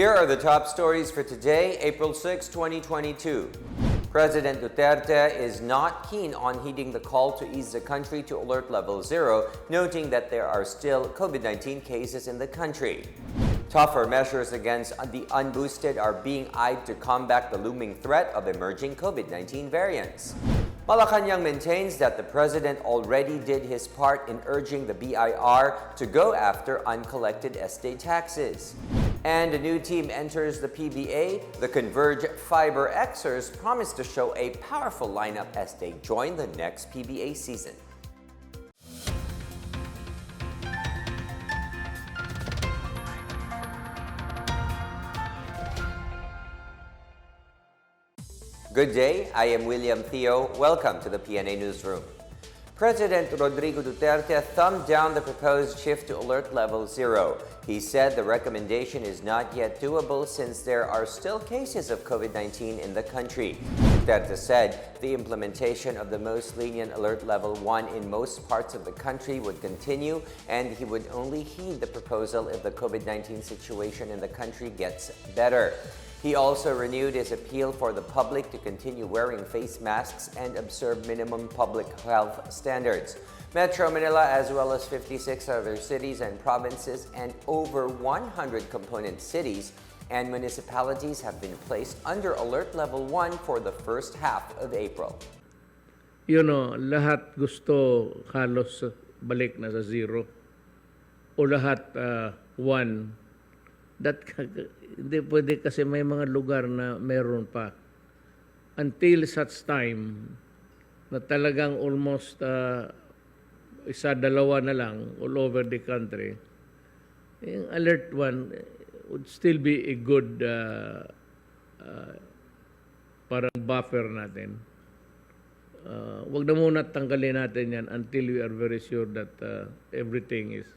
Here are the top stories for today, April 6, 2022. President Duterte is not keen on heeding the call to ease the country to alert level 0, noting that there are still COVID-19 cases in the country. Tougher measures against the unboosted are being eyed to combat the looming threat of emerging COVID-19 variants. Malacanang maintains that the president already did his part in urging the BIR to go after uncollected estate taxes. And a new team enters the PBA. The Converge FiberXers promise to show a powerful lineup as they join the next PBA season. Good day, I am William Theo. Welcome to the PNA Newsroom. President Rodrigo Duterte thumbed down the proposed shift to alert level 0. He said the recommendation is not yet doable since there are still cases of COVID-19 in the country. Duterte said the implementation of the most lenient alert level 1 in most parts of the country would continue, and he would only heed the proposal if the COVID-19 situation in the country gets better. He also renewed his appeal for the public to continue wearing face masks and observe minimum public health standards. Metro Manila, as well as 56 other cities and provinces and over 100 component cities and municipalities have been placed under alert level 1 for the first half of April. Lahat gusto halos balik na sa 0 o lahat 1. Hindi pwede kasi may mga lugar na meron pa. Until such time na talagang almost isa-dalawa na lang all over the country, yung alert 1 would still be a good parang buffer natin. Wag na muna tanggalin natin yan until we are very sure that everything is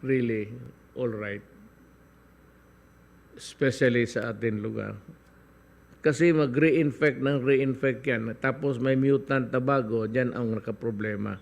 really all right. Especially sa ating lugar. Kasi mag-reinfect ng reinfect yan. Tapos may mutant na bago, dyan ang nakaproblema.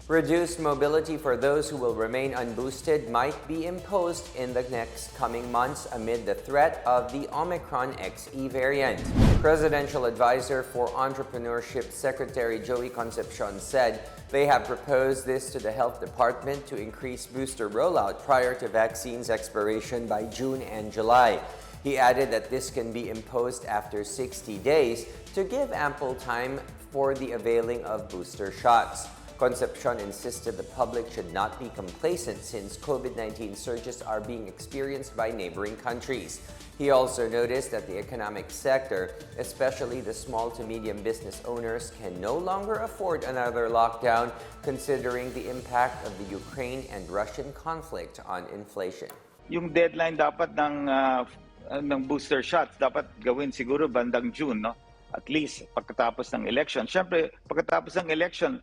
Reduced mobility for those who will remain unboosted might be imposed in the next coming months amid the threat of the Omicron XE variant. Presidential Advisor for Entrepreneurship Secretary Joey Concepcion said they have proposed this to the Health Department to increase booster rollout prior to vaccines expiration by June and July. He added that this can be imposed after 60 days to give ample time for the availing of booster shots. Concepcion insisted the public should not be complacent since COVID-19 surges are being experienced by neighboring countries. He also noticed that the economic sector, especially the small to medium business owners, can no longer afford another lockdown considering the impact of the Ukraine and Russian conflict on inflation. Yung deadline dapat ng booster shots dapat gawin siguro bandang June, no? At least pagkatapos ng election. Siyempre, pagkatapos ng election,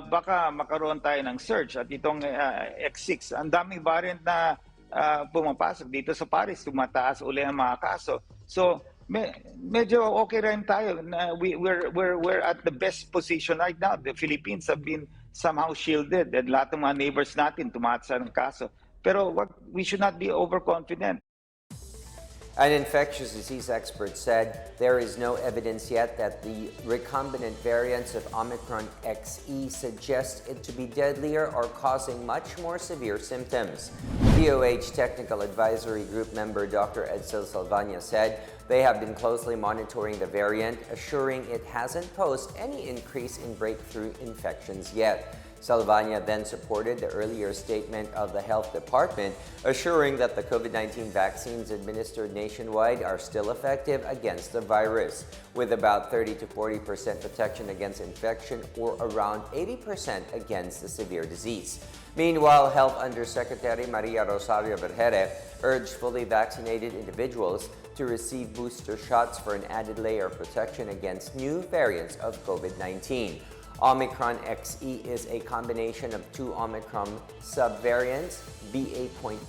baka makaroon tayo ng surge at itong X6. Ang daming variant na pumapasok dito sa Paris, tumataas uli ang mga kaso. So medyo okay rin tayo. We're at the best position right now. The Philippines have been somehow shielded and lahat ng mga neighbors natin tumataas ang kaso. Pero we should not be overconfident. An infectious disease expert said there is no evidence yet that the recombinant variants of Omicron XE suggest it to be deadlier or causing much more severe symptoms. DOH Technical Advisory Group member Dr. Edsel Salvania said they have been closely monitoring the variant, assuring it hasn't posed any increase in breakthrough infections yet. Salvania then supported the earlier statement of the Health Department, assuring that the COVID-19 vaccines administered nationwide are still effective against the virus, with about 30 to 40% protection against infection or around 80% against the severe disease. Meanwhile, Health Undersecretary Maria Rosario Vergere urged fully vaccinated individuals to receive booster shots for an added layer of protection against new variants of COVID-19. Omicron XE is a combination of two Omicron subvariants, BA.1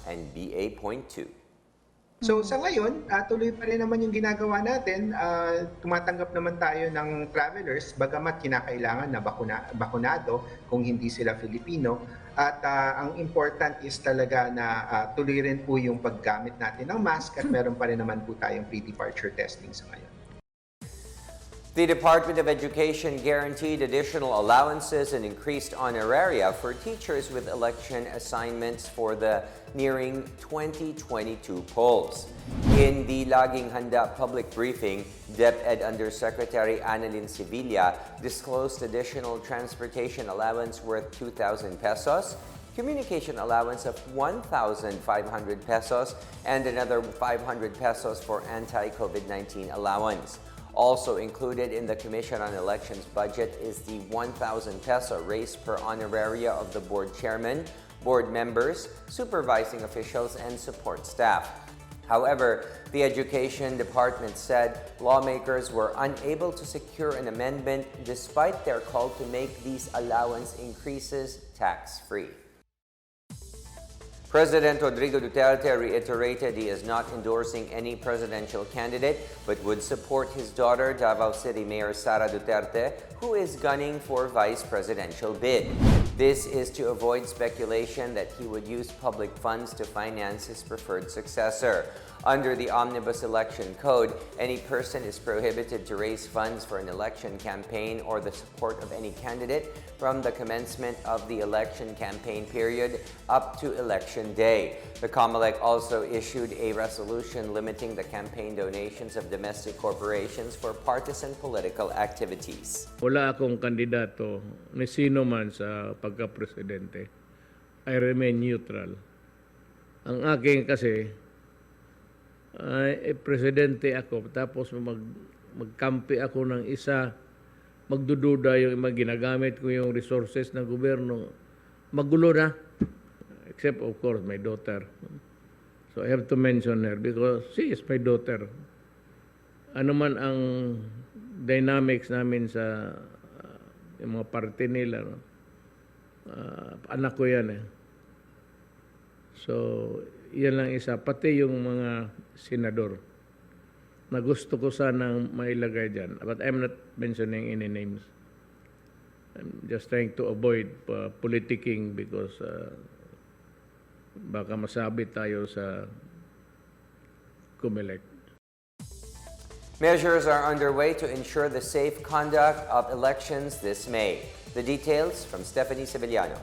and BA.2. So sa ngayon, tuloy pa rin naman yung ginagawa natin. Tumatanggap naman tayo ng travelers, bagamat kinakailangan na bakunado kung hindi sila Filipino. At ang important is talaga na tuloy rin po yung paggamit natin ng mask at meron pa rin naman po tayong pre-departure testing sa ngayon. The Department of Education guaranteed additional allowances and increased honoraria for teachers with election assignments for the nearing 2022 polls. In the Laging Handa public briefing, DepEd Undersecretary Annalyn Sevilla disclosed additional transportation allowance worth 2,000 pesos, communication allowance of 1,500 pesos, and another 500 pesos for anti-COVID-19 allowance. Also included in the Commission on Elections budget is the 1,000 peso raise per honoraria of the board chairman, board members, supervising officials, and support staff. However, the Education Department said lawmakers were unable to secure an amendment despite their call to make these allowance increases tax-free. President Rodrigo Duterte reiterated he is not endorsing any presidential candidate but would support his daughter, Davao City Mayor Sara Duterte, who is gunning for vice presidential bid. This is to avoid speculation that he would use public funds to finance his preferred successor. Under the Omnibus Election Code, any person is prohibited to raise funds for an election campaign or the support of any candidate from the commencement of the election campaign period up to election day. The COMELEC also issued a resolution limiting the campaign donations of domestic corporations for partisan political activities. Wala akong kandidato ni sino man sa pagka-presidente. I remain neutral. Ang aking kasi, presidente ako, tapos magkampi ako ng isa, magdududa yung ginagamit ko yung resources ng gobyerno, magulo na. Except, of course, my daughter. So I have to mention her because she is my daughter. Ano man ang dynamics namin sa yung mga parte nila, no? Anak ko yan eh. So, yan lang isa. Pati yung mga senador na gusto ko sanang mailagay dyan. But I'm not mentioning any names. I'm just trying to avoid politicking because baka masabi tayo sa COMELEC. Measures are underway to ensure the safe conduct of elections this May. The details from Stephanie Sevillano.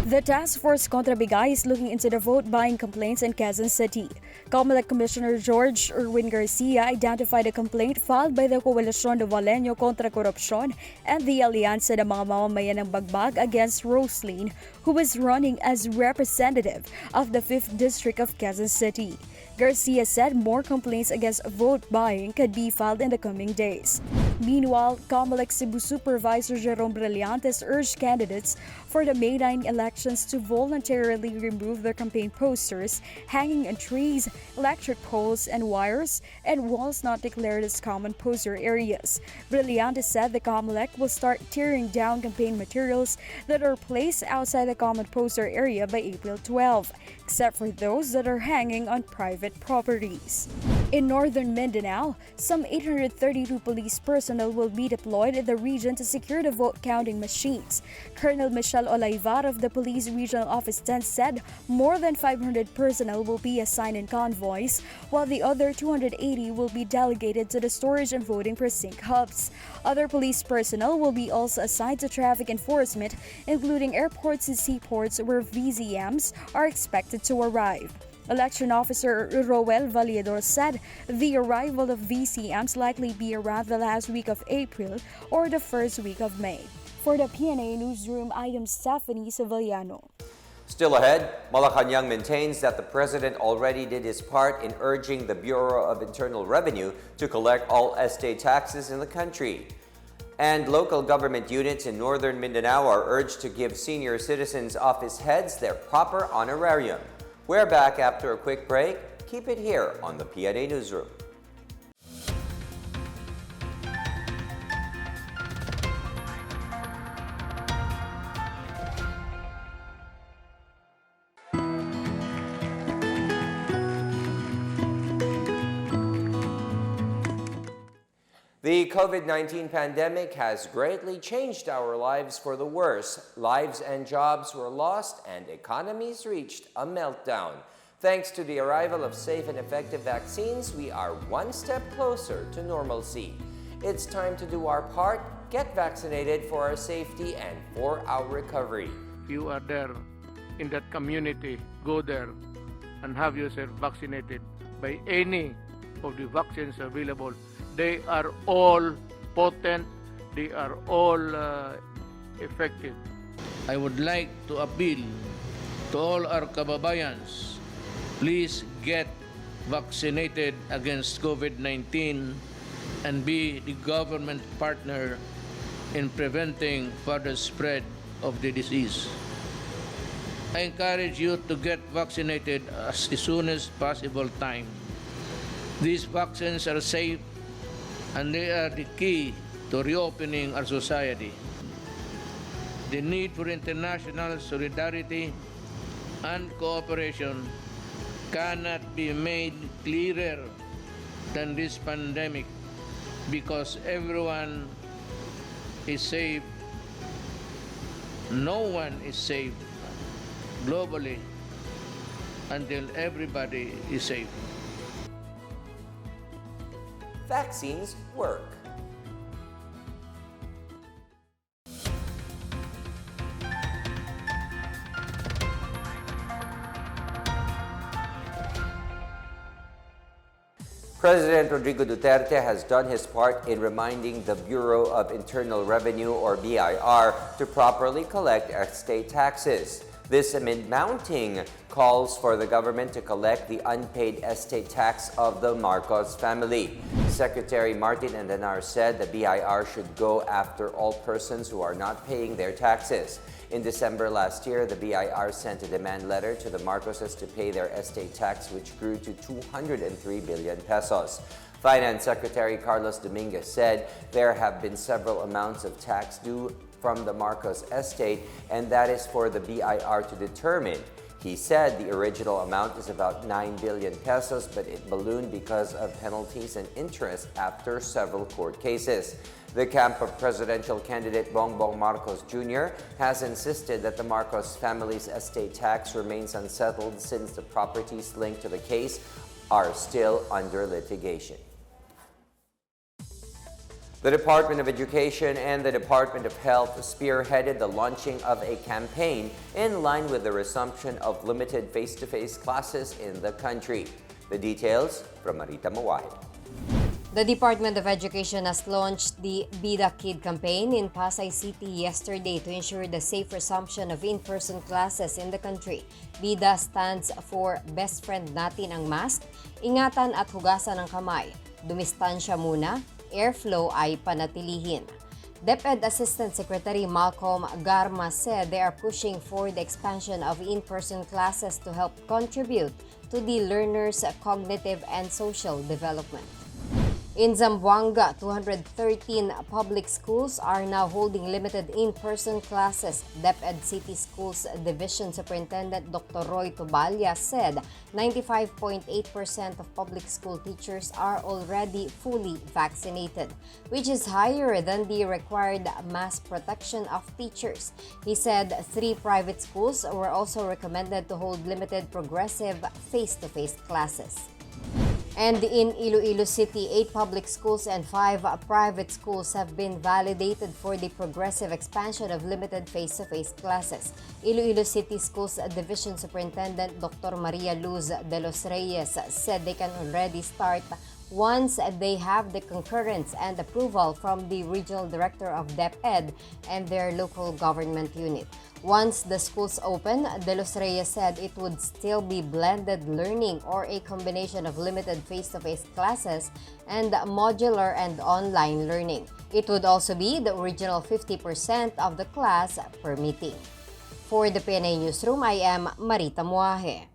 The Task Force Contra Bigay is looking into the vote-buying complaints in Quezon City. COMELEC Commissioner George Erwin Garcia identified a complaint filed by the Coalición de Valenyo contra Corrupción and the Alianza ng mga mamamayan ng Bagbag against Roslyn, who is running as representative of the 5th District of Quezon City. Garcia said more complaints against vote buying could be filed in the coming days. Meanwhile, COMELEC Cebu Supervisor Jerome Brillantes urged candidates for the May 9 elections to voluntarily remove their campaign posters hanging on trees, electric poles and wires, and walls not declared as common poster areas. Brillantes said the COMELEC will start tearing down campaign materials that are placed outside the common poster area by April 12, except for those that are hanging on private properties. In northern Mindanao, some 832 police personnel will be deployed in the region to secure the vote counting machines. Colonel Michelle Olaivar of the Police Regional Office 10 said more than 500 personnel will be assigned in convoys, while the other 280 will be delegated to the storage and voting precinct hubs. Other police personnel will be also assigned to traffic enforcement, including airports and seaports where VZMs are expected to arrive. Election Officer Roel Valledor said the arrival of VCMs likely be around the last week of April or the first week of May. For the PNA Newsroom, I am Stephanie Sevillano. Still ahead, Malacanang maintains that the president already did his part in urging the Bureau of Internal Revenue to collect all estate taxes in the country. And local government units in northern Mindanao are urged to give senior citizens' office heads their proper honorarium. We're back after a quick break. Keep it here on the PNA Newsroom. The COVID-19 pandemic has greatly changed our lives for the worse. Lives and jobs were lost and economies reached a meltdown. Thanks to the arrival of safe and effective vaccines, we are one step closer to normalcy. It's time to do our part, get vaccinated for our safety and for our recovery. If you are there in that community, go there and have yourself vaccinated by any of the vaccines available. They are all potent, they are all effective. I would like to appeal to all our kababayans, please get vaccinated against COVID-19 and be the government partner in preventing further spread of the disease. I encourage you to get vaccinated as soon as possible time. These vaccines are safe and they are the key to reopening our society. The need for international solidarity and cooperation cannot be made clearer than this pandemic because everyone is safe. No one is safe globally until everybody is safe. Vaccines work. President Rodrigo Duterte has done his part in reminding the Bureau of Internal Revenue, or BIR, to properly collect estate taxes. This amid mounting calls for the government to collect the unpaid estate tax of the Marcos family. Secretary Martin Andanar said the BIR should go after all persons who are not paying their taxes. In December last year, the BIR sent a demand letter to the Marcoses to pay their estate tax, which grew to 203 billion pesos. Finance Secretary Carlos Dominguez said there have been several amounts of tax due from the Marcos estate, and that is for the BIR to determine. He said the original amount is about 9 billion pesos, but it ballooned because of penalties and interest after several court cases. The camp of presidential candidate Bongbong Marcos Jr. has insisted that the Marcos family's estate tax remains unsettled since the properties linked to the case are still under litigation. The Department of Education and the Department of Health spearheaded the launching of a campaign in line with the resumption of limited face-to-face classes in the country. The details from Marita Mawahid. The Department of Education has launched the Be the Kid campaign in Pasay City yesterday to ensure the safe resumption of in-person classes in the country. BIDA stands for Best Friend Natin ang Mask, Ingatan at Hugasan ng Kamay, Dumistansya Muna, Airflow ay panatilihin. DepEd Assistant Secretary Malcolm Garma said they are pushing for the expansion of in-person classes to help contribute to the learners' cognitive and social development. In Zamboanga, 213 public schools are now holding limited in-person classes. DepEd City Schools Division Superintendent Dr. Roy Tobalya said 95.8% of public school teachers are already fully vaccinated, which is higher than the required mass protection of teachers. He said 3 private schools were also recommended to hold limited progressive face-to-face classes. And in Iloilo City, 8 public schools and 5 private schools have been validated for the progressive expansion of limited face-to-face classes. Iloilo City Schools Division Superintendent Dr. Maria Luz de los Reyes said they can already start once they have the concurrence and approval from the Regional Director of DepEd and their local government unit. Once the schools open, De Los Reyes said it would still be blended learning or a combination of limited face-to-face classes and modular and online learning. It would also be the original 50% of the class per meeting. For the PNA Newsroom, I am Marita Muahe.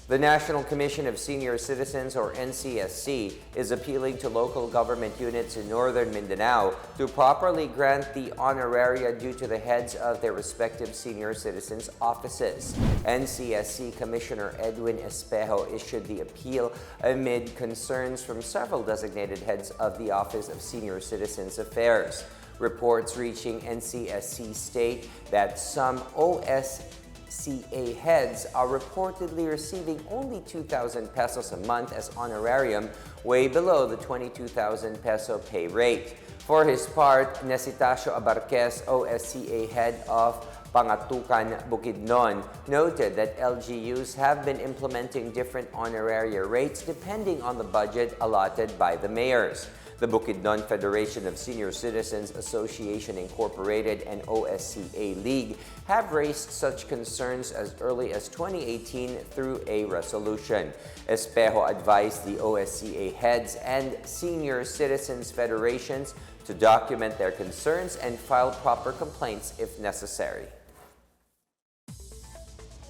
The National Commission of Senior Citizens, or NCSC, is appealing to local government units in northern Mindanao to properly grant the honoraria due to the heads of their respective senior citizens' offices. NCSC Commissioner Edwin Espejo issued the appeal amid concerns from several designated heads of the Office of Senior Citizens Affairs. Reports reaching NCSC state that some OSCA heads are reportedly receiving only 2,000 pesos a month as honorarium, way below the 22,000 peso pay rate. For his part, Nesitacio Abarquez, OSCA head of Pangatukan, Bukidnon, noted that LGUs have been implementing different honoraria rates depending on the budget allotted by the mayors. The Bukidnon Federation of Senior Citizens Association Incorporated and OSCA League have raised such concerns as early as 2018 through a resolution. Espejo advised the OSCA heads and senior citizens federations to document their concerns and file proper complaints if necessary.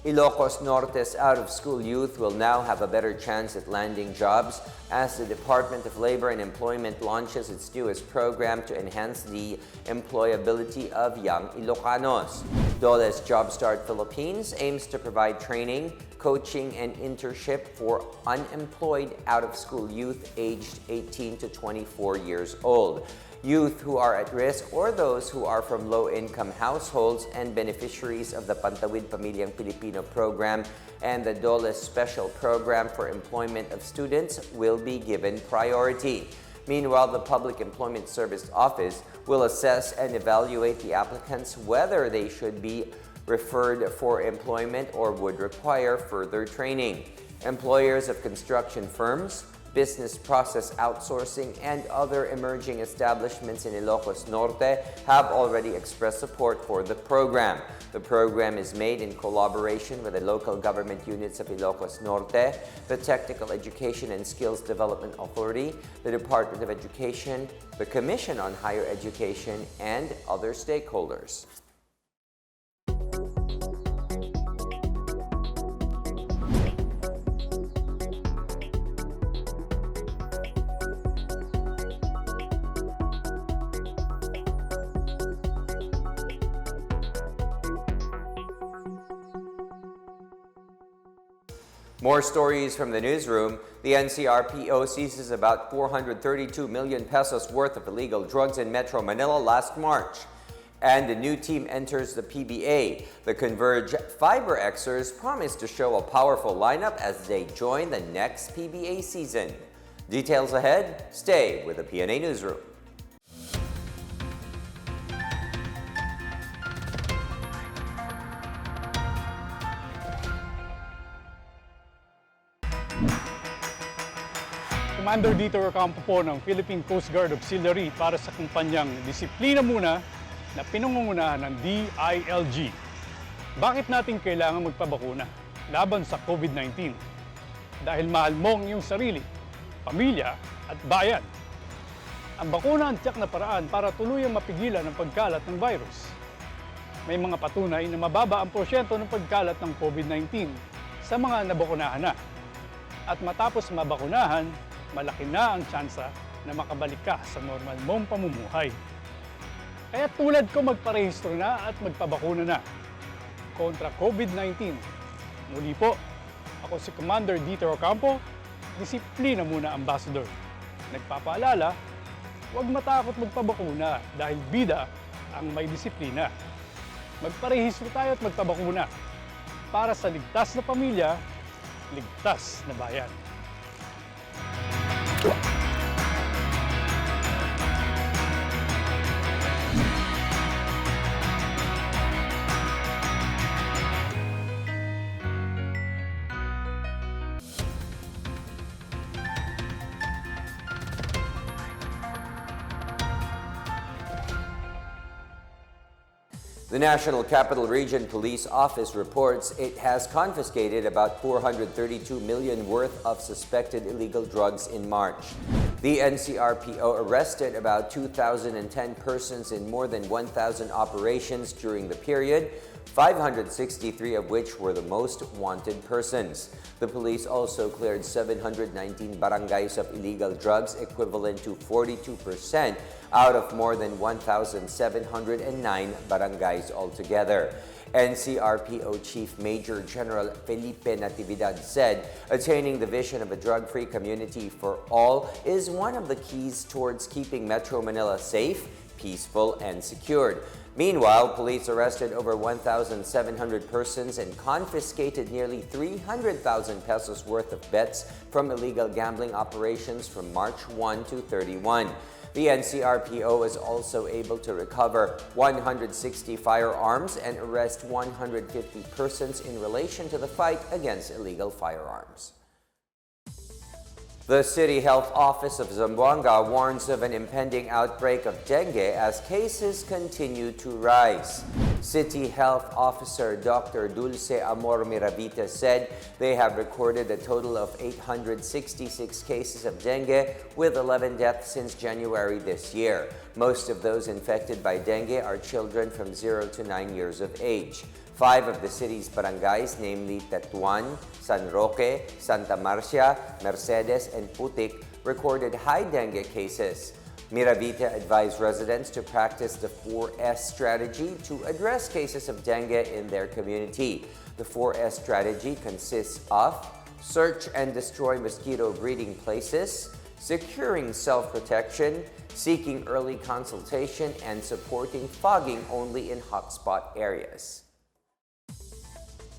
Ilocos Norte's out-of-school youth will now have a better chance at landing jobs as the Department of Labor and Employment launches its newest program to enhance the employability of young Ilocanos. DOLE's Jumpstart Philippines aims to provide training, coaching, and internship for unemployed out-of-school youth aged 18 to 24 years old. Youth who are at risk or those who are from low-income households and beneficiaries of the Pantawid Pamilyang Pilipino program and the DOLE's special program for employment of students will be given priority. Meanwhile, the Public Employment Service Office will assess and evaluate the applicants whether they should be referred for employment or would require further training. Employers of construction firms, business process outsourcing, and other emerging establishments in Ilocos Norte have already expressed support for the program. The program is made in collaboration with the local government units of Ilocos Norte, the Technical Education and Skills Development Authority, the Department of Education, the Commission on Higher Education, and other stakeholders. More stories from the newsroom. The NCRPO seizes about 432 million pesos worth of illegal drugs in Metro Manila last March. And a new team enters the PBA. The Converge FiberXers promise to show a powerful lineup as they join the next PBA season. Details ahead. Stay with the PNA Newsroom. Commander Dito Ocampo po ng Philippine Coast Guard Auxiliary para sa kumpanyang Disiplina Muna na pinangungunahan ng DILG. Bakit natin kailangan magpabakuna laban sa COVID-19? Dahil mahal mo ang iyong sarili, pamilya at bayan. Ang bakuna ang tiyak na paraan para tuluyang mapigilan ang pagkalat ng virus. May mga patunay na mababa ang porsyento ng pagkalat ng COVID-19 sa mga nabakunahan na. At matapos mabakunahan, malaki na ang tsansa na makabalik ka sa normal mong pamumuhay. Kaya tulad ko magparehistro na at magpabakuna na kontra COVID-19. Muli po, ako si Commander Dito Ocampo, Disiplina Muna Ambassador. Nagpapaalala, huwag matakot magpabakuna dahil bida ang may disiplina. Magparehistro tayo at magpabakuna para sa ligtas na pamilya, ligtas na bayan. The National Capital Region Police Office reports it has confiscated about 432 million worth of suspected illegal drugs in March. The NCRPO arrested about 2,010 persons in more than 1,000 operations during the period, 563 of which were the most wanted persons. The police also cleared 719 barangays of illegal drugs, equivalent to 42% out of more than 1,709 barangays altogether. NCRPO Chief Major General Felipe Natividad said, attaining the vision of a drug-free community for all is one of the keys towards keeping Metro Manila safe, peaceful, and secured. Meanwhile, police arrested over 1,700 persons and confiscated nearly 300,000 pesos worth of bets from illegal gambling operations from March 1 to 31. The NCRPO was also able to recover 160 firearms and arrest 150 persons in relation to the fight against illegal firearms. The City Health Office of Zamboanga warns of an impending outbreak of dengue as cases continue to rise. City Health Officer Dr. Dulce Amor Miravita said they have recorded a total of 866 cases of dengue, with 11 deaths since January this year. Most of those infected by dengue are children from 0 to 9 years of age. 5 of the city's barangays, namely Tetuan, San Roque, Santa Marcia, Mercedes, and Putik, recorded high dengue cases. Miravita advised residents to practice the 4S strategy to address cases of dengue in their community. The 4S strategy consists of search and destroy mosquito breeding places, securing self-protection, seeking early consultation, and supporting fogging only in hotspot areas.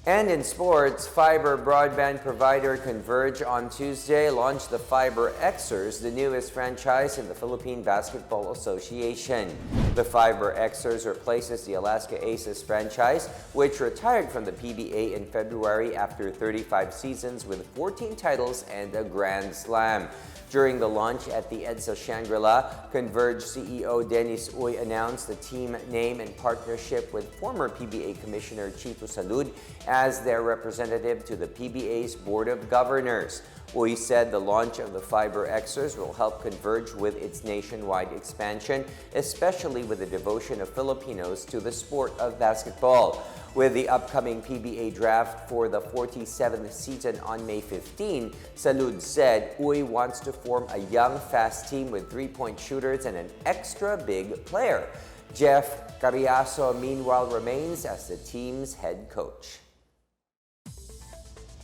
And in sports, fiber broadband provider Converge on Tuesday launched the FiberXers, the newest franchise in the Philippine Basketball Association. The FiberXers replaces the Alaska Aces franchise, which retired from the PBA in February after 35 seasons with 14 titles and a Grand Slam. During the launch at the EDSA Shangri-La, Converge CEO Dennis Uy announced the team name in partnership with former PBA Commissioner Chito Salud as their representative to the PBA's Board of Governors. Uy said the launch of the FiberXers will help Converge with its nationwide expansion, especially with the devotion of Filipinos to the sport of basketball. With the upcoming PBA draft for the 47th season on May 15, Salud said Uy wants to form a young, fast team with three-point shooters and an extra big player. Jeff Carriazo, meanwhile, remains as the team's head coach.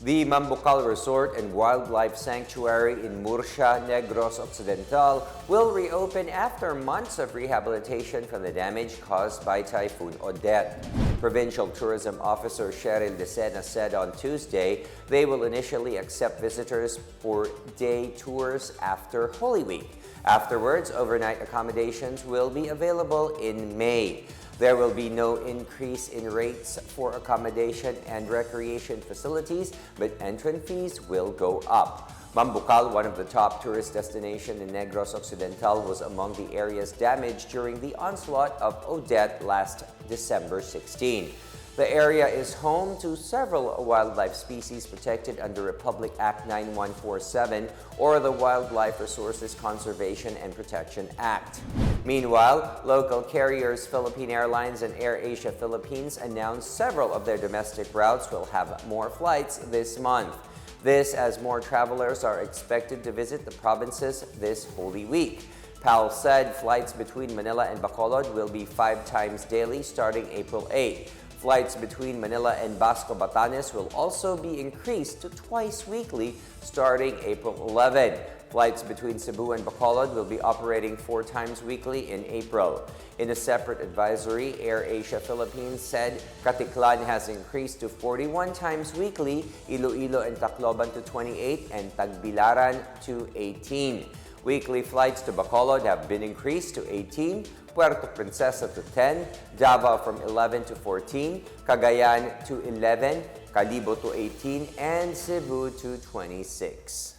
The Mambucal Resort and Wildlife Sanctuary in Murcia, Negros Occidental will reopen after months of rehabilitation from the damage caused by Typhoon Odette. Provincial Tourism Officer Cheryl Decena said on Tuesday they will initially accept visitors for day tours after Holy Week. Afterwards, overnight accommodations will be available in May. There will be no increase in rates for accommodation and recreation facilities, but entrance fees will go up. Mambucal, one of the top tourist destinations in Negros Occidental, was among the areas damaged during the onslaught of Odette last December 16. The area is home to several wildlife species protected under Republic Act 9147 or the Wildlife Resources Conservation and Protection Act. Meanwhile, local carriers Philippine Airlines and AirAsia Philippines announced several of their domestic routes will have more flights this month. This as more travelers are expected to visit the provinces this Holy Week. PAL said flights between Manila and Bacolod will be 5 times daily starting April 8. Flights between Manila and Basco Batanes will also be increased to twice weekly starting April 11. Flights between Cebu and Bacolod will be operating 4 times weekly in April. In a separate advisory, AirAsia Philippines said Caticlan has increased to 41 times weekly, Iloilo and Tacloban to 28, and Tagbilaran to 18. Weekly flights to Bacolod have been increased to 18, Puerto Princesa to 10, Davao from 11 to 14, Cagayan to 11, Calibo to 18, and Cebu to 26.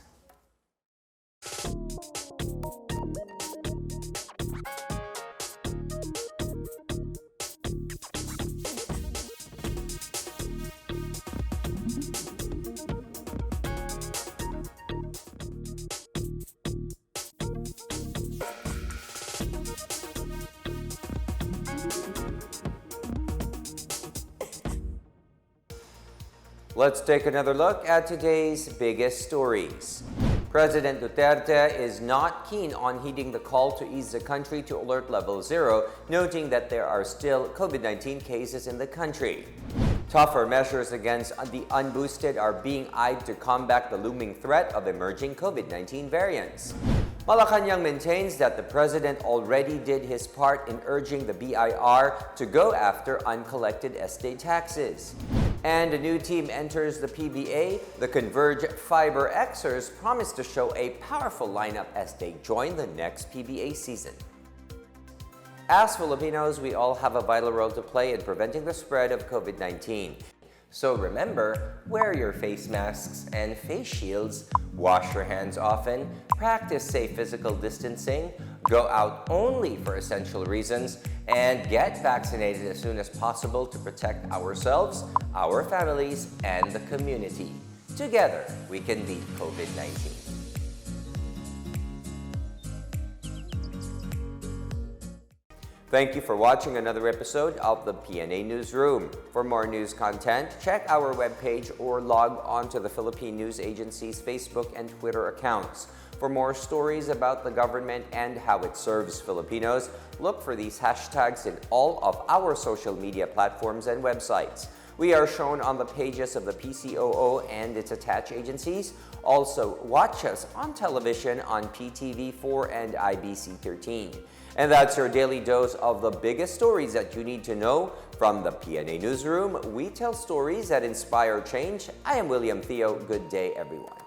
Let's take another look at today's biggest stories. President Duterte is not keen on heeding the call to ease the country to alert level 0, noting that there are still COVID-19 cases in the country. Tougher measures against the unboosted are being eyed to combat the looming threat of emerging COVID-19 variants. Malacanang maintains that the president already did his part in urging the BIR to go after uncollected estate taxes. And a new team enters the PBA. The Converge FiberXers promise to show a powerful lineup as they join the next PBA season. As Filipinos, we all have a vital role to play in preventing the spread of COVID-19. So remember, wear your face masks and face shields, wash your hands often, practice safe physical distancing, go out only for essential reasons, and get vaccinated as soon as possible to protect ourselves, our families, and the community. Together, we can beat COVID-19. Thank you for watching another episode of the PNA Newsroom. For more news content, check our webpage or log on to the Philippine News Agency's Facebook and Twitter accounts. For more stories about the government and how it serves Filipinos, look for these hashtags in all of our social media platforms and websites. We are shown on the pages of the PCOO and its attached agencies. Also, watch us on television on PTV4 and IBC 13. And that's your daily dose of the biggest stories that you need to know. From the PNA Newsroom, we tell stories that inspire change. I am William Theo. Good day, everyone.